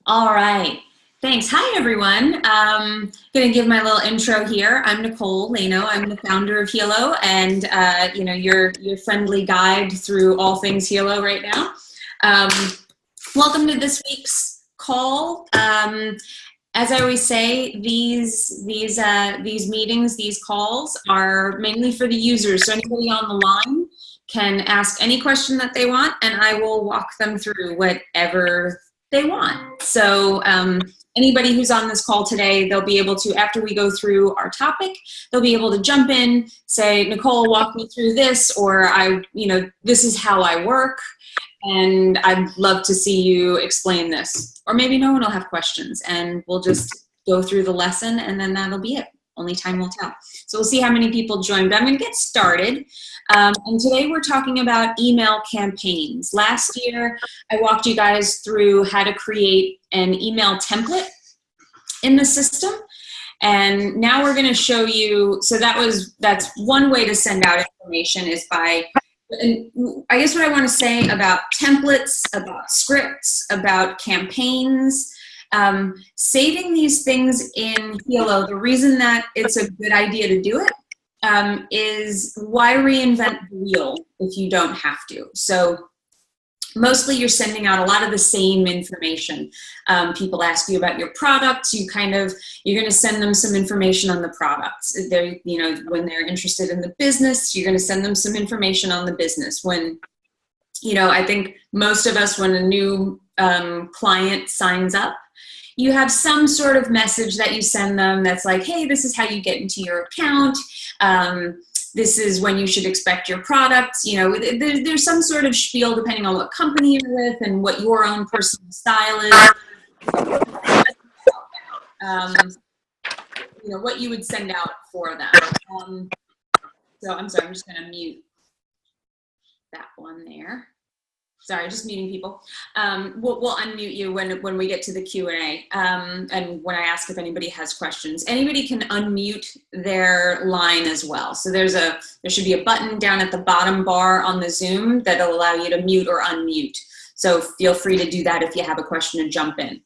All right. Thanks. Hi, everyone. Going to give my little intro here. I'm Nicole Lano. I'm the founder of Hilo, and your friendly guide through all things Hilo right now. Um, Welcome to this week's call. As I always say, these meetings, these calls are mainly for the users. So anybody on the line can ask any question that they want, and I will walk them through whatever they want. So anybody who's on this call today, they'll be able to, after we go through our topic, they'll be able to jump in, say, Nicole, walk me through this, or this is how I work, and I'd love to see you explain this. Or maybe no one will have questions, and we'll just go through the lesson, and then that'll be it. Only time will tell. So we'll see how many people join, but I'm going to get started. And today we're talking about email campaigns. Last year, I walked you guys through how to create an email template in the system. And now we're going to show you, so that's one way to send out information is by, and I guess what I want to say about templates, about scripts, about campaigns, saving these things in Hilo, the reason that it's a good idea to do it is why reinvent the wheel if you don't have to? So mostly you're sending out a lot of the same information. People ask you about your products, you're going to send them some information on the products. When they're interested in the business, you're going to send them some information on the business. When, I think most of us, when a new client signs up, you have some sort of message that you send them that's like, hey, this is how you get into your account. This is when you should expect your products. There's some sort of spiel depending on what company you're with and what your own personal style is. What you would send out for them. So I'm sorry, I'm just going to mute that one there. Sorry, just muting people. We'll unmute you when we get to the Q&A and when I ask if anybody has questions. Anybody can unmute their line as well. So there should be a button down at the bottom bar on the Zoom that'll allow you to mute or unmute. So feel free to do that if you have a question to jump in.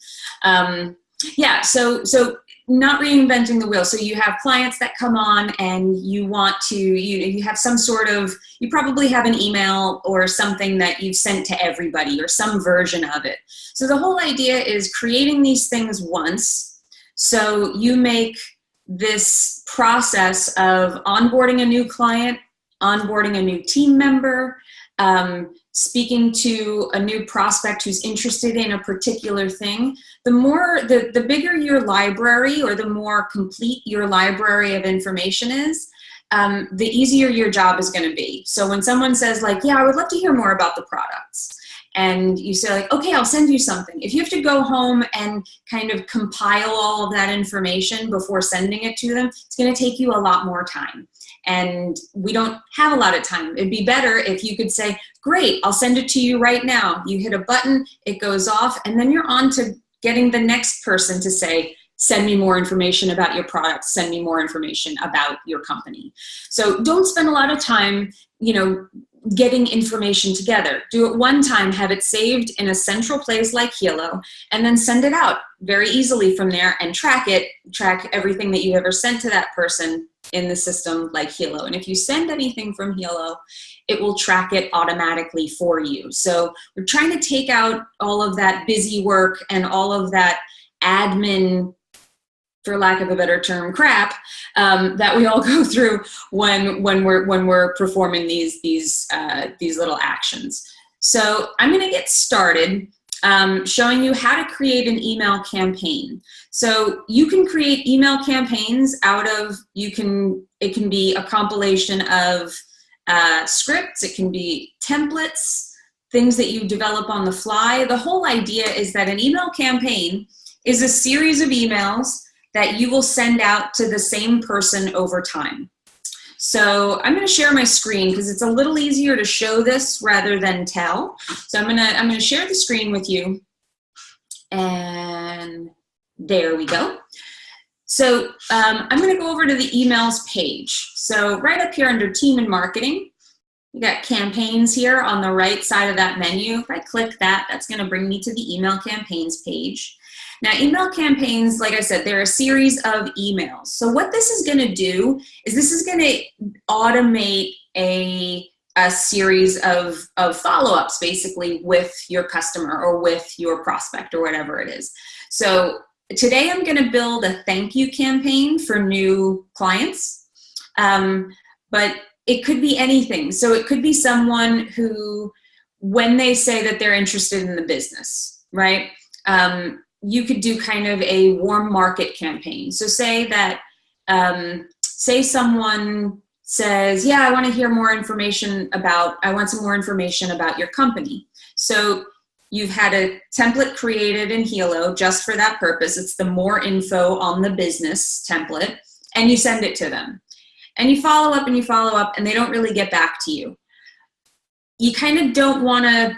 So not reinventing the wheel. So you have clients that come on and you want to, you have some sort of, you probably have an email or something that you've sent to everybody or some version of it. So the whole idea is creating these things once. So you make this process of onboarding a new client, onboarding a new team member, speaking to a new prospect who's interested in a particular thing, the bigger your library or the more complete your library of information is, the easier your job is going to be. So when someone says like, yeah, I would love to hear more about the products, and you say like, okay, I'll send you something. If you have to go home and kind of compile all of that information before sending it to them, it's going to take you a lot more time. And we don't have a lot of time. It'd be better if you could say, great, I'll send it to you right now. You hit a button, it goes off, and then you're on to getting the next person to say, send me more information about your product, send me more information about your company. So don't spend a lot of time, getting information together. Do it one time, have it saved in a central place like Hilo, and then send it out very easily from there and track everything that you ever sent to that person in the system like Hilo. And if you send anything from Hilo, it will track it automatically for you. So we're trying to take out all of that busy work and all of that admin, for lack of a better term, crap that we all go through when we're performing these little actions. So I'm going to get started showing you how to create an email campaign. So you can create email campaigns it can be a compilation of scripts, it can be templates, things that you develop on the fly. The whole idea is that an email campaign is a series of emails that you will send out to the same person over time. So I'm going to share my screen because it's a little easier to show this rather than tell. So I'm going to share the screen with you. And there we go. So I'm going to go over to the emails page. So right up here under team and marketing, You got campaigns here on the right side of that menu. If I click that, that's going to bring me to the email campaigns page. Now, email campaigns, like I said, they're a series of emails. So what this is going to do is this is going to automate a series of follow-ups, basically, with your customer or with your prospect or whatever it is. So today I'm going to build a thank you campaign for new clients, but it could be anything. So it could be someone who, when they say that they're interested in the business, right? You could do kind of a warm market campaign. So say that, say someone says, yeah, I want to hear more information about, I want some more information about your company. So you've had a template created in Hilo just for that purpose. It's the more info on the business template, and you send it to them. And you follow up and you follow up, and they don't really get back to you. You kind of don't want to,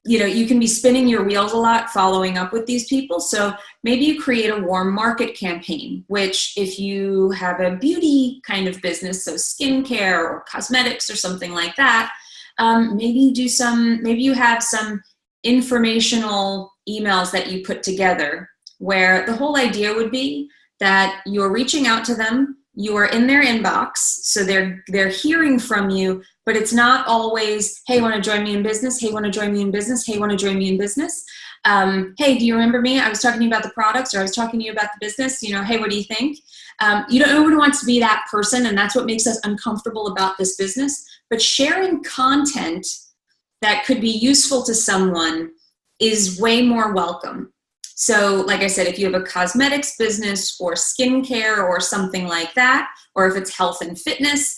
you know, you can be spinning your wheels a lot following up with these people. So maybe you create a warm market campaign, which if you have a beauty kind of business, so skincare or cosmetics or something like that, maybe you have some informational emails that you put together where the whole idea would be that you're reaching out to them, you are in their inbox, so they're hearing from you, but it's not always, hey, want to join me in business? Hey, want to join me in business? Hey, want to join me in business? Hey, do you remember me? I was talking to you about the products, or I was talking to you about the business. You know, hey, what do you think? You don't know who wants to be that person, and that's what makes us uncomfortable about this business. But sharing content that could be useful to someone is way more welcome. So like I said, if you have a cosmetics business or skincare or something like that, or if it's health and fitness,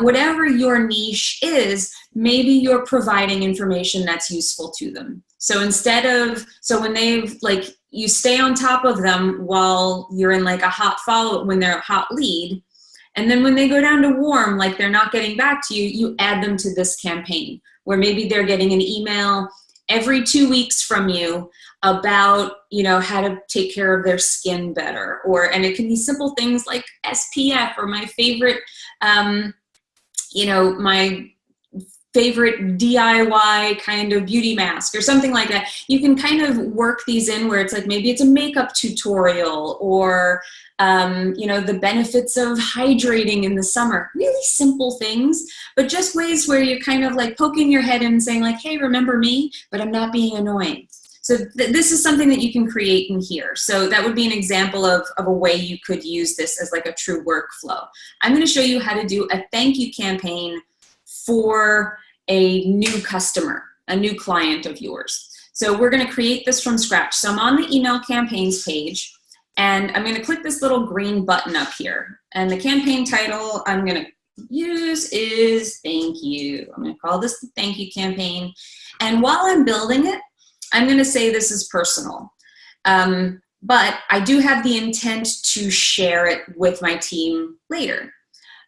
whatever your niche is, maybe you're providing information that's useful to them. So when you stay on top of them while you're in like a hot follow-up, when they're a hot lead, and then when they go down to warm, like they're not getting back to you, you add them to this campaign where maybe they're getting an email every 2 weeks from you about, you know, how to take care of their skin better, and it can be simple things like SPF or my favorite, my favorite DIY kind of beauty mask or something like that. You can kind of work these in where it's like, maybe it's a makeup tutorial or, the benefits of hydrating in the summer, really simple things, but just ways where you're kind of like poking your head in and saying like, hey, remember me, but I'm not being annoying. So this is something that you can create in here. So that would be an example of a way you could use this as like a true workflow. I'm going to show you how to do a thank you campaign for a new customer, a new client of yours. So we're going to create this from scratch. So I'm on the email campaigns page, and I'm going to click this little green button up here. And the campaign title I'm going to use is thank you. I'm going to call this the thank you campaign. And while I'm building it, I'm going to say this is personal, but I do have the intent to share it with my team later.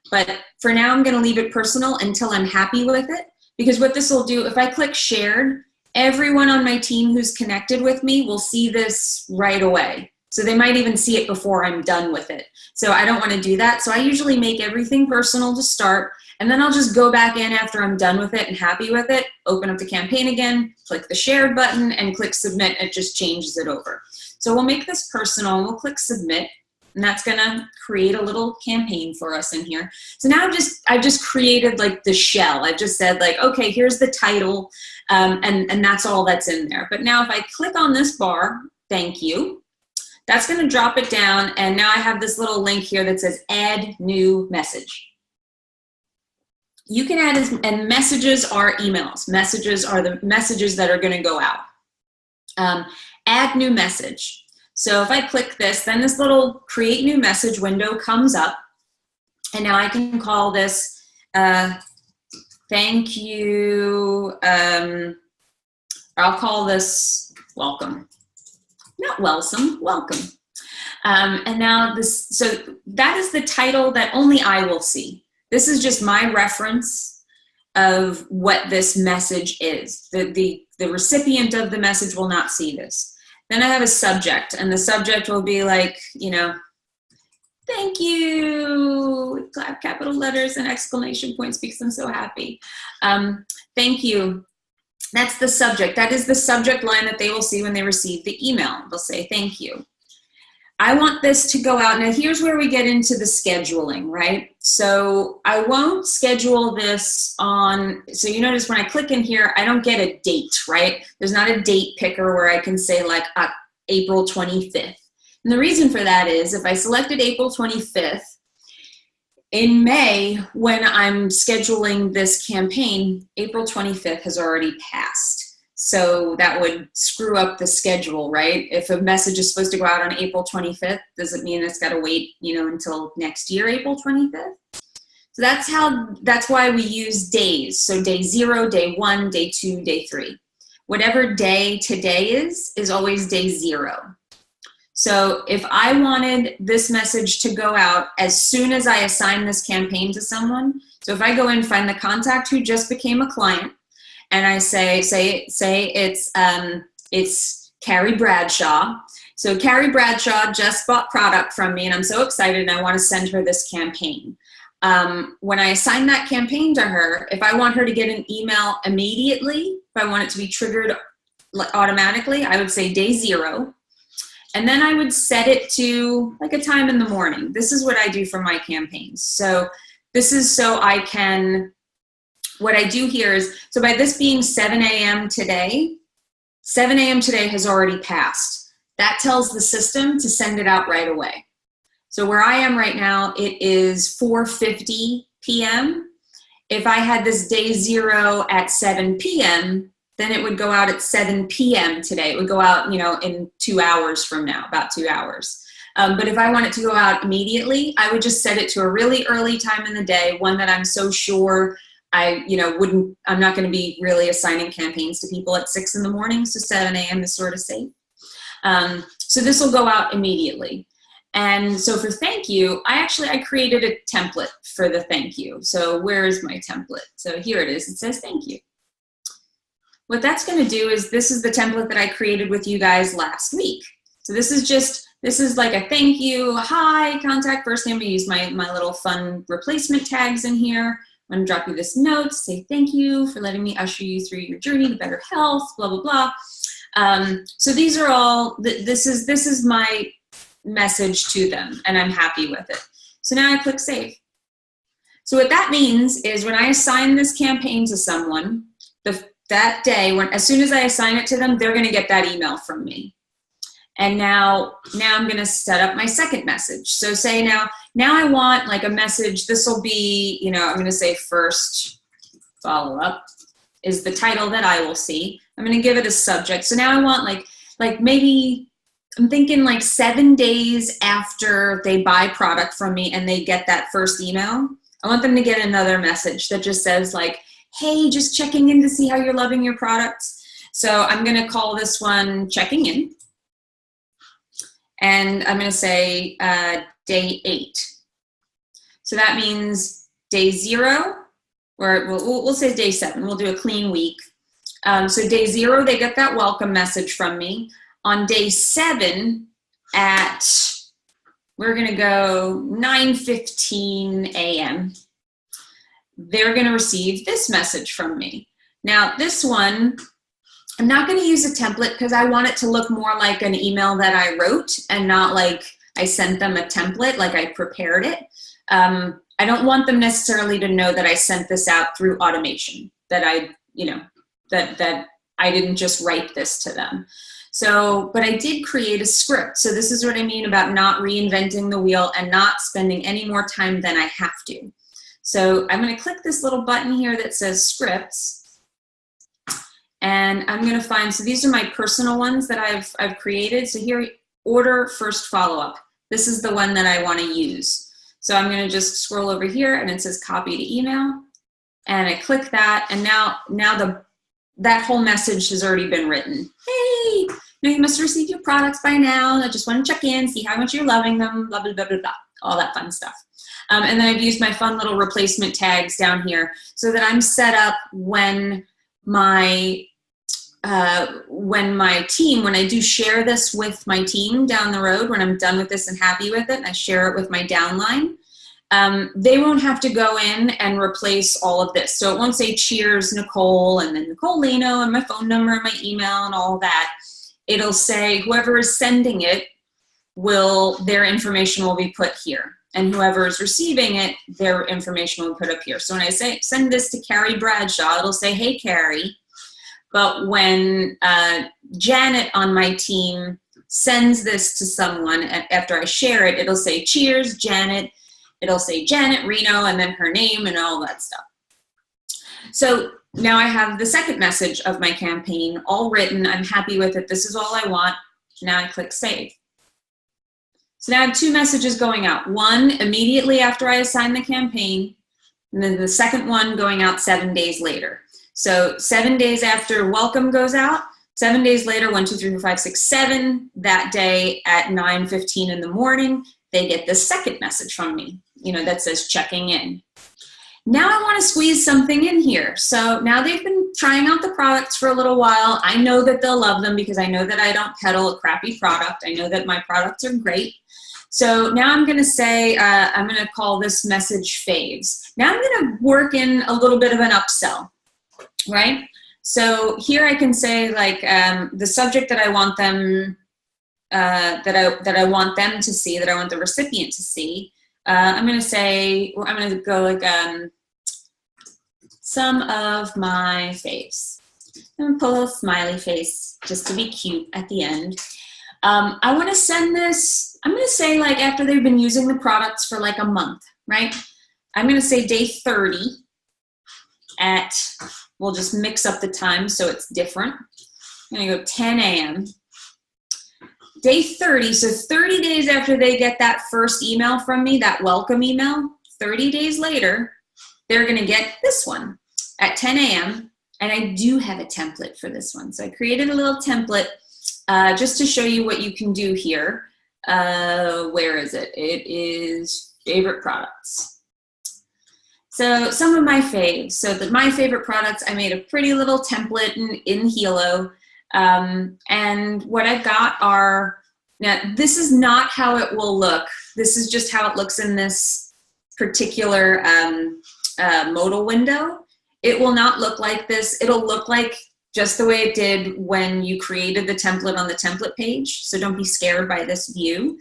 But for now, I'm going to leave it personal until I'm happy with it, because what this will do, if I click shared, everyone on my team who's connected with me will see this right away. So they might even see it before I'm done with it. So I don't want to do that. So I usually make everything personal to start, and then I'll just go back in after I'm done with it and happy with it, open up the campaign again, click the shared button, and click submit. It just changes it over. So we'll make this personal, and we'll click submit, and that's gonna create a little campaign for us in here. So now I've just created like the shell. I've just said like, okay, here's the title, and that's all that's in there. But now if I click on this bar, thank you, that's gonna drop it down, and now I have this little link here that says add new message. You can add, and messages are emails. Messages are the messages that are going to go out. Add new message. So if I click this, then this little create new message window comes up, and now I can call this thank you. I'll call this welcome. Not welsome, welcome. And now so that is the title that only I will see. This is just my reference of what this message is. The recipient of the message will not see this. Then I have a subject, and the subject will be like, Thank you. Capital letters and exclamation points because I'm so happy. Thank you. That's the subject. That is the subject line that they will see when they receive the email. They'll say, thank you. I want this to go out. Now, here's where we get into the scheduling, right? So I won't schedule this on, so you notice when I click in here, I don't get a date, right? There's not a date picker where I can say like April 25th. And the reason for that is if I selected April 25th, in May, when I'm scheduling this campaign, April 25th has already passed. So that would screw up the schedule, right? If a message is supposed to go out on April 25th, does it mean it's got to wait, you know, until next year, April 25th? So that's why we use days. So day 0, day 1, day 2, day 3. Whatever day today is always day 0. So if I wanted this message to go out as soon as I assign this campaign to someone, so if I go and find the contact who just became a client, and I say it's Carrie Bradshaw. So Carrie Bradshaw just bought product from me, and I'm so excited, and I want to send her this campaign. When I assign that campaign to her, if I want her to get an email immediately, if I want it to be triggered automatically, I would say day 0. And then I would set it to like a time in the morning. This is what I do for my campaigns. So this is so I can, what I do here is, so by this being 7 a.m. today, 7 a.m. today has already passed. That tells the system to send it out right away. So where I am right now, it is 4:50 p.m. If I had this day 0 at 7 p.m., then it would go out at 7 p.m. today. It would go out, you know, in 2 hours from now, about 2 hours. But if I want it to go out immediately, I would just set it to a really early time in the day, one that I'm so sure I'm not going to be really assigning campaigns to people at 6 in the morning, so 7 a.m. is sort of safe. So this will go out immediately. And so for thank you, I created a template for the thank you. So where is my template? So here it is. It says thank you. What that's going to do is, this is the template that I created with you guys last week. So this is like a thank you, hi, contact first name. I use my little fun replacement tags in here. I'm going to drop you this note, say thank you for letting me usher you through your journey to better health, blah, blah, blah. So these are all, this is my message to them, and I'm happy with it. So now I click save. So what that means is when I assign this campaign to someone, that day, as soon as I assign it to them, they're going to get that email from me. And now I'm going to set up my second message. So say now I want like a message. This will be, you know, I'm going to say first follow up is the title that I will see. I'm going to give it a subject. So now I want like maybe I'm thinking like 7 days after they buy product from me and they get that first email, I want them to get another message that just says like, hey, just checking in to see how you're loving your products. So I'm going to call this one checking in. And I'm going to say day 8. So that means day 0, or we'll say day 7. We'll do a clean week. So day 0, they get that welcome message from me. On day 7 we're going to go 9:15 a.m., they're going to receive this message from me. Now, this one, I'm not going to use a template because I want it to look more like an email that I wrote and not like I sent them a template, like I prepared it. I don't want them necessarily to know that I sent this out through automation, that that I didn't just write this to them. So, but I did create a script. So this is what I mean about not reinventing the wheel and not spending any more time than I have to. So I'm going to click this little button here that says scripts, and I'm going to find, so these are my personal ones that I've created. So here, order first follow-up. This is the one that I want to use. So I'm going to just scroll over here and it says copy to email, and I click that, and now that whole message has already been written. Hey, you must receive your products by now. I just want to check in, see how much you're loving them, blah, blah, blah, blah, blah, all that fun stuff. And then I've used my fun little replacement tags down here so that I'm set up when my when I do share this with my team down the road, when I'm done with this and happy with it, and I share it with my downline, they won't have to go in and replace all of this. So it won't say cheers, Nicole, and then Nicole Lino, and my phone number and my email and all that. It'll say whoever is sending it their information will be put here. And whoever is receiving it, their information will be put up here. So when I say send this to Carrie Bradshaw, it'll say, hey, Carrie. But when Janet on my team sends this to someone, after I share it, it'll say, cheers, Janet. It'll say Janet Reno, and then her name and all that stuff. So now I have the second message of my campaign all written. I'm happy with it. This is all I want. Now I click save. So now I have two messages going out. One immediately after I assign the campaign, and then the second one going out 7 days later. So 7 days after welcome goes out, 7 days later, 1, 2, 3, 4, 5, 6, 7, that day at 9:15 in the morning, they get the second message from me, that says checking in. Now I want to squeeze something in here. So now they've been trying out the products for a little while. I know that they'll love them because I know that I don't peddle a crappy product. I know that my products are great. So now I'm going to say, I'm going to call this message faves. Now I'm going to work in a little bit of an upsell, right? So here I can say like the subject that I want them, that I want them to see, that I want the recipient to see. I'm going to say, I'm going to go like some of my faves. I'm going to pull a smiley face just to be cute at the end. I want to send this, I'm going to say like after they've been using the products for like a month, right? I'm going to say day 30 at, we'll just mix up the time so it's different. I'm going to go 10 a.m. Day 30, so 30 days after they get that first email from me, that welcome email, 30 days later, they're going to get this one at 10 a.m. And I do have a template for this one. So I created a little template just to show you what you can do here. Where is it? It is favorite products. So some of my faves. So my favorite products, I made a pretty little template in Hilo. And what I've got are, now this is not how it will look. This is just how it looks in this particular modal window. It will not look like this. It'll look like just the way it did when you created the template on the template page. So don't be scared by this view.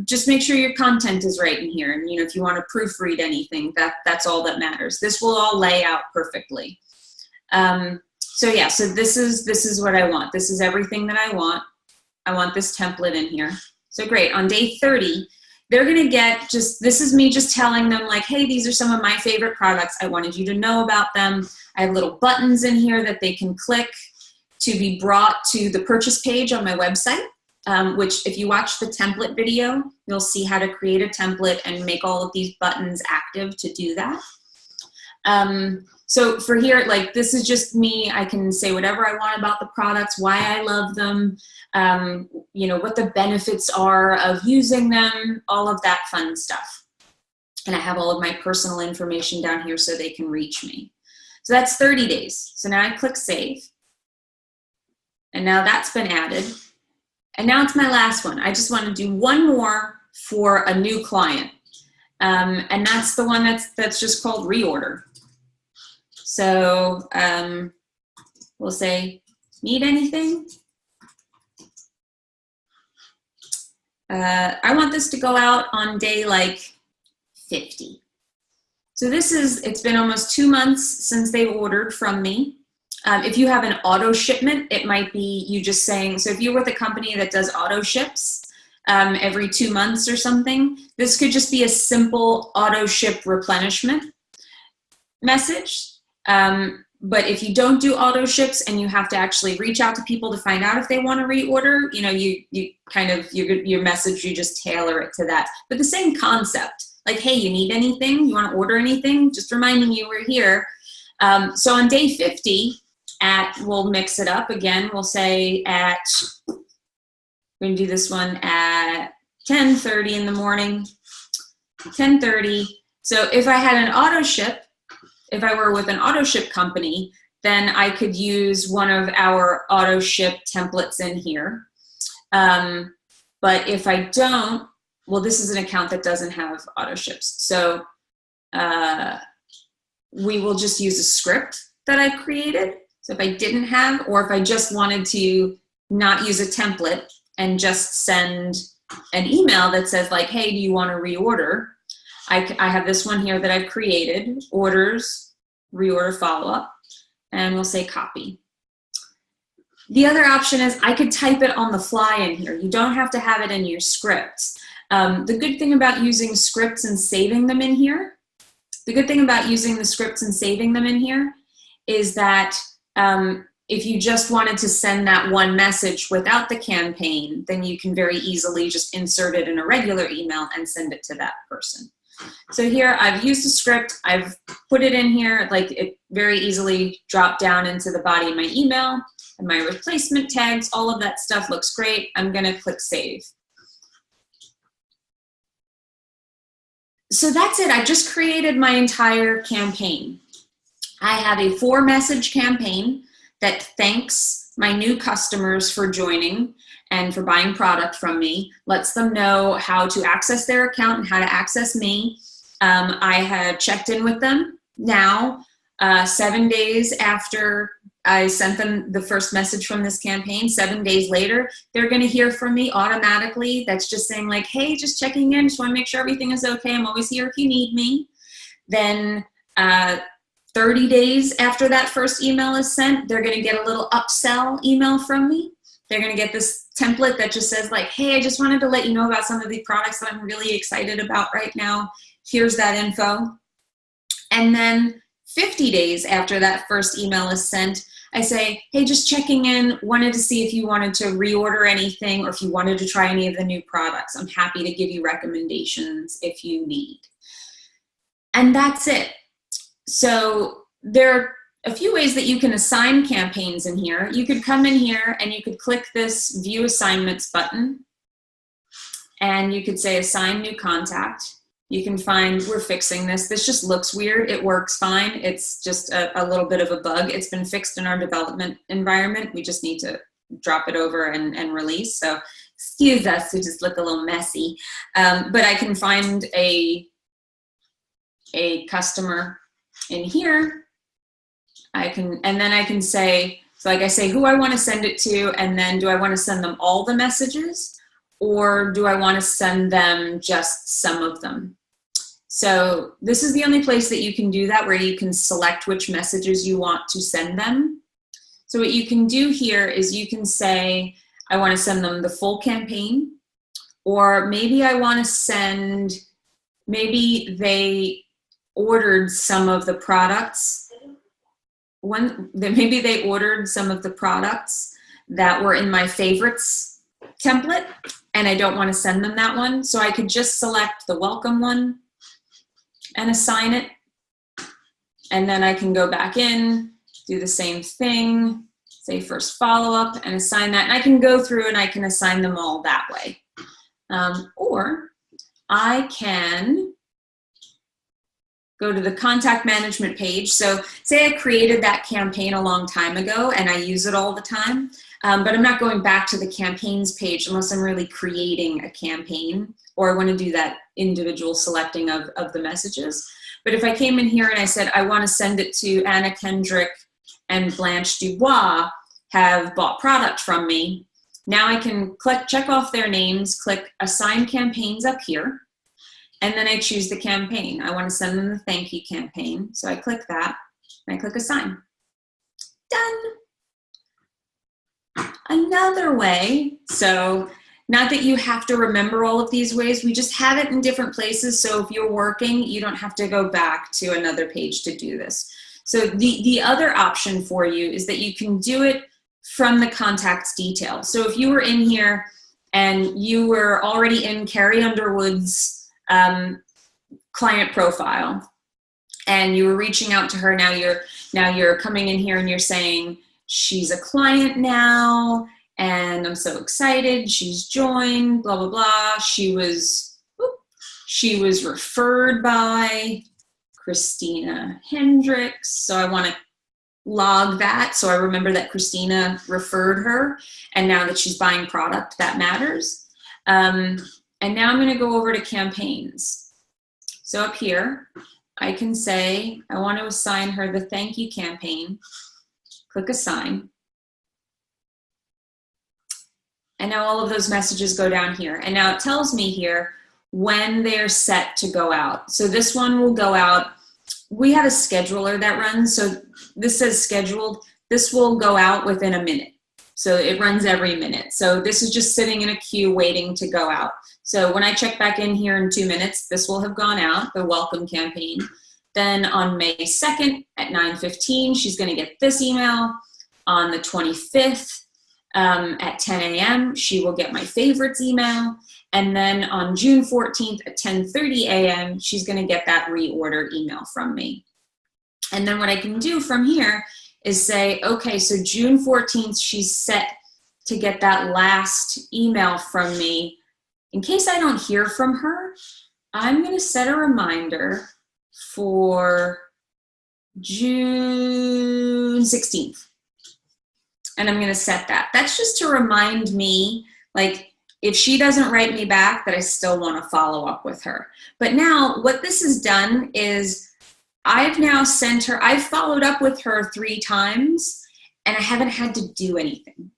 Just make sure your content is right in here. And if you want to proofread anything, that's all that matters. This will all lay out perfectly. So yeah, so this is what I want. This is everything that I want. I want this template in here. So great, on day 30, they're gonna get this is me just telling them like, hey, these are some of my favorite products. I wanted you to know about them. I have little buttons in here that they can click to be brought to the purchase page on my website, which if you watch the template video, you'll see how to create a template and make all of these buttons active to do that. So for here, like this is just me. I can say whatever I want about the products, why I love them, what the benefits are of using them, all of that fun stuff. And I have all of my personal information down here so they can reach me. So that's 30 days. So now I click save. And now that's been added. And now it's my last one. I just want to do one more for a new client. And that's the one that's just called reorder. So we'll say, need anything? I want this to go out on day like 50. So it's been almost 2 months since they've ordered from me. If you have an auto shipment, it might be you just saying, so if you're with a company that does auto ships every 2 months or something, this could just be a simple auto ship replenishment message. But if you don't do auto ships and you have to actually reach out to people to find out if they want to reorder, you kind of, your message, you just tailor it to that. But the same concept, like, hey, you need anything? You want to order anything? Just reminding you we're here. So on day 50, we'll mix it up again. We'll say we're going to do this one at 10:30 in the morning, 10:30. So if I had an auto ship, if I were with an auto ship company, then I could use one of our auto ship templates in here. But if I don't, well, this is an account that doesn't have auto ships. So we will just use a script that I created. So if I didn't have, or if I just wanted to not use a template and just send an email that says like, hey, do you want to reorder? I have this one here that I've created, orders, reorder follow-up, and we'll say copy. The other option is I could type it on the fly in here. You don't have to have it in your scripts. The good thing about using scripts and saving them in here, is that if you just wanted to send that one message without the campaign, then you can very easily just insert it in a regular email and send it to that person. So here I've used a script, I've put it in here, like it very easily dropped down into the body of my email, and my replacement tags, all of that stuff looks great. I'm gonna click save. So that's it, I just created my entire campaign. I have a 4-message campaign that thanks my new customers for joining and for buying product from me, lets them know how to access their account and how to access me. I had checked in with them now, 7 days after I sent them the first message from this campaign. 7 days later, they're gonna hear from me automatically. That's just saying like, hey, just checking in, just wanna make sure everything is okay. I'm always here if you need me. Then 30 days after that first email is sent, they're gonna get a little upsell email from me. They're gonna get this template that just says like, hey, I just wanted to let you know about some of the products that I'm really excited about right now. Here's that info. And then 50 days after that first email is sent, I say, hey, just checking in, wanted to see if you wanted to reorder anything or if you wanted to try any of the new products. I'm happy to give you recommendations if you need. And that's it. So there are a few ways that you can assign campaigns in here. You could come in here and you could click this View Assignments button, and you could say Assign New Contact. You can find, we're fixing this. This just looks weird. It works fine. It's just a little bit of a bug. It's been fixed in our development environment. We just need to drop it over and release. So excuse us, we just look a little messy. But I can find a customer in here. And then I can say, so like I say who I want to send it to, and then do I want to send them all the messages, or do I want to send them just some of them? So this is the only place that you can do that, where you can select which messages you want to send them. So what you can do here is you can say, I want to send them the full campaign, or maybe I want to send, maybe they ordered some of the products. Maybe they ordered some of the products that were in my favorites template, and I don't want to send them that one. So I could just select the welcome one and assign it. And then I can go back in, do the same thing, say first follow-up, and assign that. And I can go through and I can assign them all that way. Or I can go to the contact management page. So say I created that campaign a long time ago and I use it all the time, but I'm not going back to the campaigns page unless I'm really creating a campaign, or I want to do that individual selecting of the messages. But if I came in here and I said, I want to send it to Anna Kendrick and Blanche Dubois have bought product from me, now I can check off their names, click Assign Campaigns up here, and then I choose the campaign. I want to send them the thank you campaign. So I click that and I click Assign. Done. Another way, so not that you have to remember all of these ways, we just have it in different places. So if you're working, you don't have to go back to another page to do this. So the other option for you is that you can do it from the contacts detail. So if you were in here and you were already in Carrie Underwood's client profile and you were reaching out to her, now you're coming in here and you're saying, she's a client now and I'm so excited, she's joined, blah, blah, blah. She was referred by Christina Hendricks. So I want to log that, so I remember that Christina referred her, and now that she's buying product, that matters. And now I'm going to go over to campaigns. So up here, I can say I want to assign her the thank you campaign. Click assign. And now all of those messages go down here. And now it tells me here when they're set to go out. So this one will go out. We have a scheduler that runs. So this says scheduled. This will go out within a minute. So it runs every minute. So this is just sitting in a queue waiting to go out. So when I check back in here in 2 minutes, this will have gone out, the welcome campaign. Then on May 2nd at 9:15, she's going to get this email. On the 25th at 10 a.m., she will get my favorites email. And then on June 14th at 10:30 a.m., she's going to get that reorder email from me. And then what I can do from here is say, okay, so June 14th, she's set to get that last email from me. In case I don't hear from her, I'm going to set a reminder for June 16th. And I'm going to set that. That's just to remind me, like, if she doesn't write me back, that I still want to follow up with her. But now what this has done is I've now sent her, I've followed up with her 3 times and I haven't had to do anything.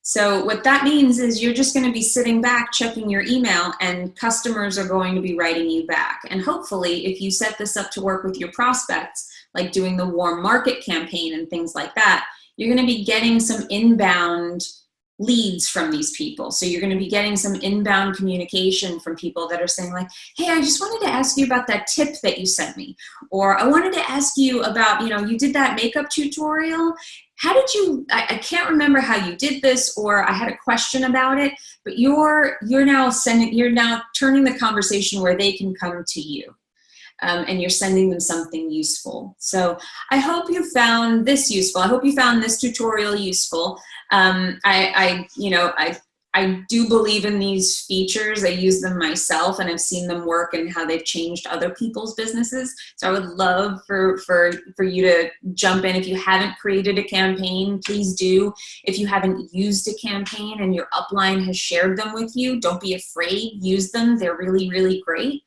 So what that means is you're just going to be sitting back checking your email and customers are going to be writing you back. And hopefully if you set this up to work with your prospects, like doing the warm market campaign and things like that, you're going to be getting some inbound leads from these people. So you're going to be getting some inbound communication from people that are saying like, hey, I just wanted to ask you about that tip that you sent me. Or I wanted to ask you about, you know, you did that makeup tutorial. How did you, I can't remember how you did this, or I had a question about it, but you're now turning the conversation where they can come to you. And you're sending them something useful. So I hope you found this useful. I hope you found this tutorial useful. I do believe in these features. I use them myself and I've seen them work and how they've changed other people's businesses. So I would love for you to jump in. If you haven't created a campaign, please do. If you haven't used a campaign and your upline has shared them with you, don't be afraid, use them. They're really, really great.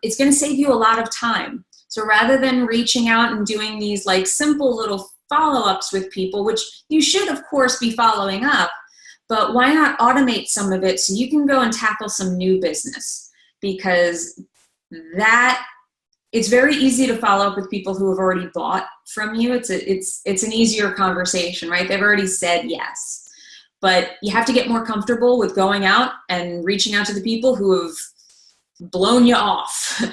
It's going to save you a lot of time. So rather than reaching out and doing these like simple little follow-ups with people, which you should of course be following up, but why not automate some of it so you can go and tackle some new business? Because it's very easy to follow up with people who have already bought from you. It's an easier conversation, right? They've already said yes. But you have to get more comfortable with going out and reaching out to the people who have blown you off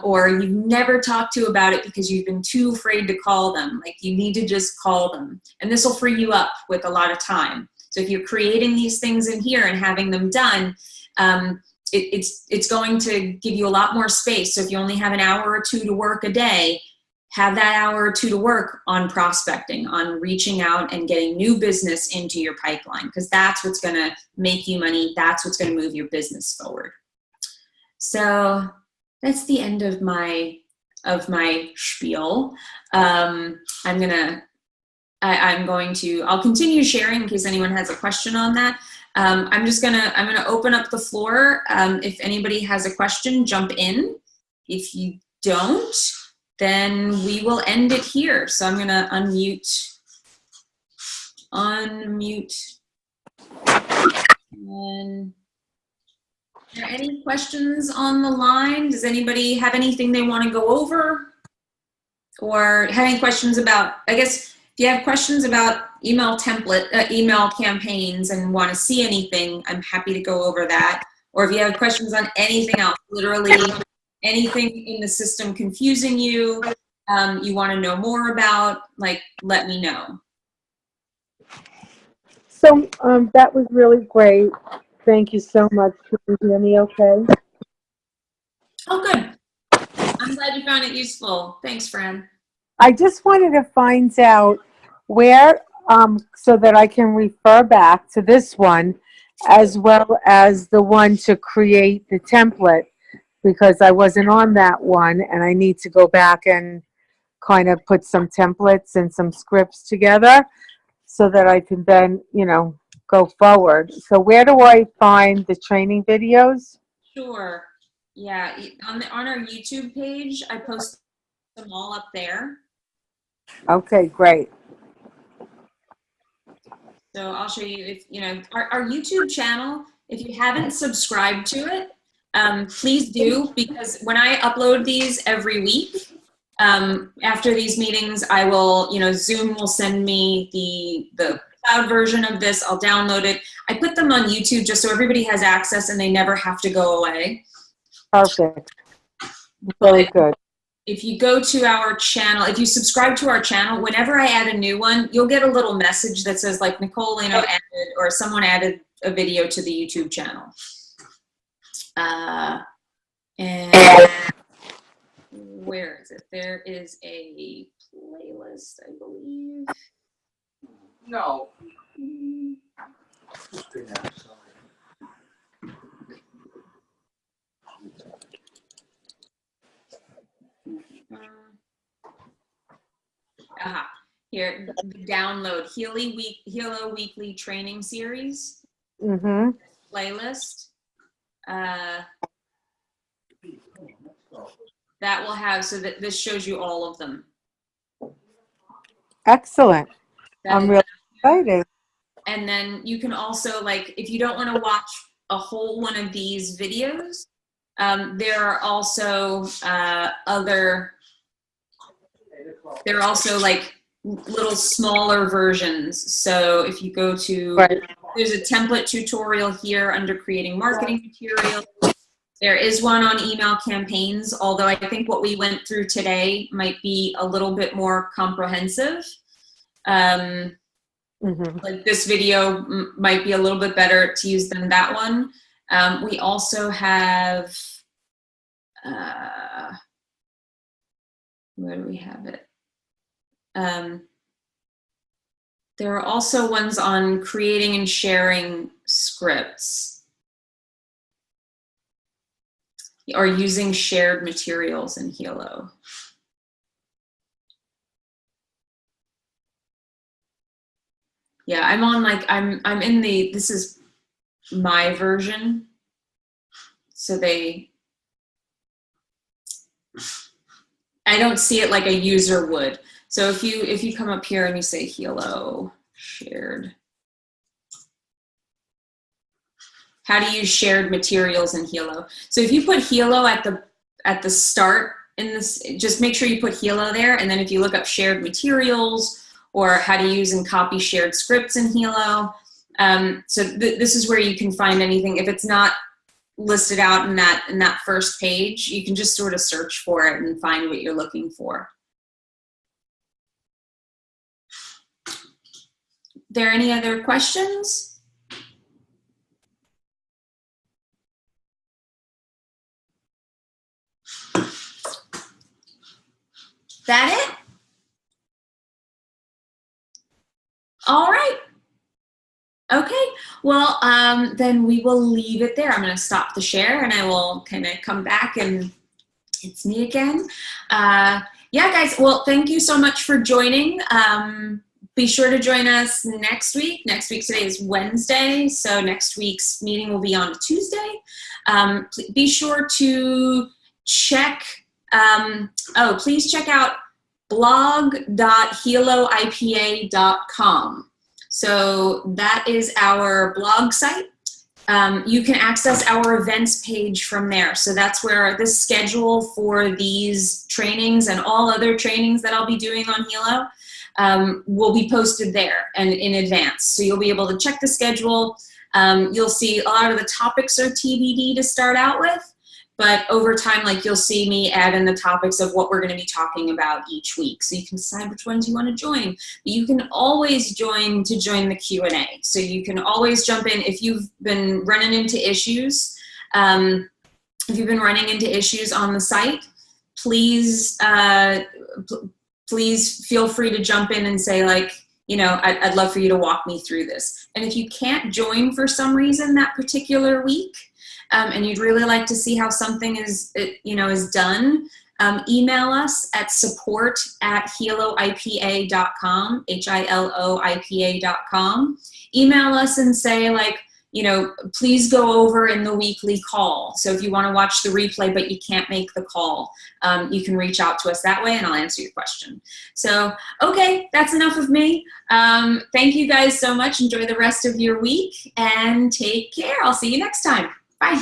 or you've never talked to about it because you've been too afraid to call them. Like, you need to just call them. And this will free you up with a lot of time. So if you're creating these things in here and having them done, it's going to give you a lot more space. So if you only have an hour or 2 to work a day, have that hour or 2 to work on prospecting, on reaching out and getting new business into your pipeline, because that's what's going to make you money. That's what's going to move your business forward. So that's the end of my spiel. I'll continue sharing in case anyone has a question on that. I'm gonna open up the floor. If anybody has a question, jump in. If you don't, then we will end it here. So I'm gonna unmute. And are there any questions on the line? Does anybody have anything they want to go over? Or have any questions about, I guess, if you have questions about email campaigns and want to see anything, I'm happy to go over that. Or if you have questions on anything else, literally anything in the system confusing you, you want to know more about, like, let me know. So that was really great. Thank you so much. Can you hear me okay? Oh, good. I'm glad you found it useful. Thanks, Fran. I just wanted to find out where, so that I can refer back to this one as well as the one to create the template, because I wasn't on that one and I need to go back and kind of put some templates and some scripts together so that I can then, go forward. So where do I find the training videos? Sure. Yeah, on our YouTube page, I post them all up there. Okay, great. So I'll show you if, our YouTube channel, if you haven't subscribed to it, please do, because when I upload these every week, after these meetings, I will, Zoom will send me the cloud version of this. I'll download it. I put them on YouTube just so everybody has access and they never have to go away. Perfect. Very good. If you go to our channel, if you subscribe to our channel, whenever I add a new one, you'll get a little message that says like Nicole Leno added, or someone added a video to the YouTube channel. And where is it? There is a playlist, I believe. No. Here, download Hilo Weekly Training Series. Mm-hmm. Playlist. That will have, so that this shows you all of them. Excellent. I'm really excited. And then you can also, like, if you don't want to watch a whole one of these videos, there are also there are also like little smaller versions. So if you go to, there's a template tutorial here under creating marketing materials. There is one on email campaigns, although I think what we went through today might be a little bit more comprehensive. Like this video might be a little bit better to use than that one. We also have, where do we have it? There are also ones on creating and sharing scripts or using shared materials in Hilo. Yeah, I'm on like, I'm in the, this is my version. So I don't see it like a user would. So if you come up here and you say Hilo shared, how to use shared materials in Hilo. So if you put Hilo at the start in this, just make sure you put Hilo there, and then if you look up shared materials or how to use and copy shared scripts in Hilo, so this is where you can find anything. If it's not listed out in that first page, you can just sort of search for it and find what you're looking for. There any other questions? That it? All right. Okay. Well, then we will leave it there. I'm going to stop the share and I will kind of come back and it's me again. Yeah, guys. Well, thank you so much for joining. Be sure to join us next week. Next week, today is Wednesday, so next week's meeting will be on Tuesday. Be sure to check, please check out blog.hiloipa.com. So that is our blog site. You can access our events page from there. So that's where the schedule for these trainings and all other trainings that I'll be doing on Hilo will be posted there and in advance. So you'll be able to check the schedule. You'll see a lot of the topics are TBD to start out with, but over time, like you'll see me add in the topics of what we're going to be talking about each week. So you can decide which ones you want to join. But you can always join to join the Q&A. So you can always jump in if you've been running into issues. If you've been running into issues on the site, please, please feel free to jump in and say, like, you know, I'd love for you to walk me through this. And if you can't join for some reason that particular week, and you'd really like to see how something is, you know, is done, email us at support@hiloipa.com, hiloipa.com. Email us and say, like, you know, please go over in the weekly call. So if you want to watch the replay but you can't make the call, you can reach out to us that way and I'll answer your question. So, okay, that's enough of me. Thank you guys so much. Enjoy the rest of your week and take care. I'll see you next time. Bye.